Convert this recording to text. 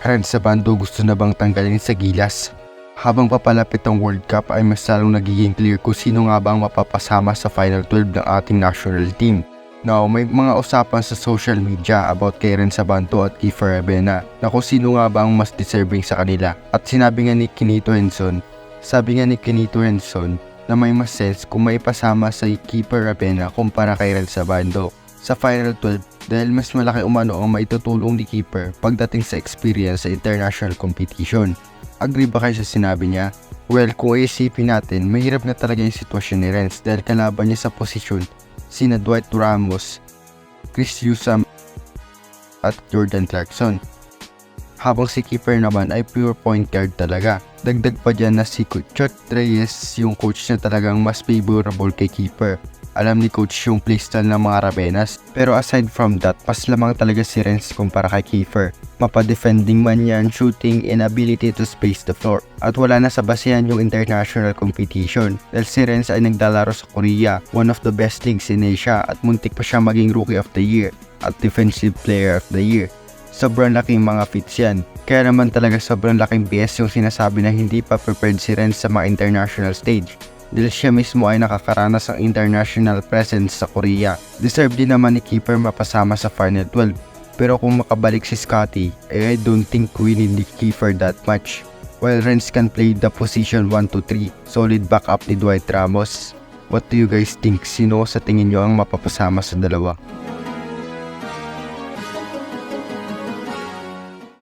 Red Sabando gusto na bang tanggalin sa Gilas? Habang papalapit ang World Cup ay mas lalong nagiging clear kung sino nga ba ang mapapasama sa Final 12 ng ating national team. Now, may mga usapan sa social media about kay Ren Sabando at Kiefer Ravena na kung sino nga ba ang mas deserving sa kanila. At sinabi nga ni Quinito Henson na may mas sense kung may pasama sa Kiefer Ravena kumpara kay Ren Sabando sa Final 12 dahil mas malaki umano ang maitutulong ni Kiefer pagdating sa experience sa international competition. Agree ba kayo sa sinabi niya? Well, kung iisipin natin, mahirap na talaga yung sitwasyon ni Renz dahil kalaban niya sa posisyon sina Dwight Ramos, Chris Yusam at Jordan Clarkson. Habang si Kiefer naman ay pure point guard talaga. Dagdag pa dyan na si Coach Reyes yung coach na talagang mas favorable kay Kiefer. Alam ni coach yung playstyle ng mga Ravenas. Pero aside from that, pas lamang talaga si Renz kumpara kay Kiefer. Mapa-defending man yan, shooting, and ability to space the floor. At wala na sa basehan yung international competition. Dahil si Renz ay naglalaro sa Korea, one of the best leagues in Asia, at muntik pa siya maging Rookie of the Year at Defensive Player of the Year. Sobrang laking mga fits yan. Kaya naman talaga sobrang laking BS yung sinasabi na hindi pa prepared si Renz sa mga international stage. Dahil siya mismo ay nakakaranas ng international presence sa Korea. Deserve din naman ni Kiefer mapasama sa Final 12. Pero kung makabalik si Scottie, I don't think we need Kiefer that much. While Renz can play the position 1-3, solid backup ni Dwight Ramos. What do you guys think? Sino sa tingin nyo ang mapapasama sa dalawa?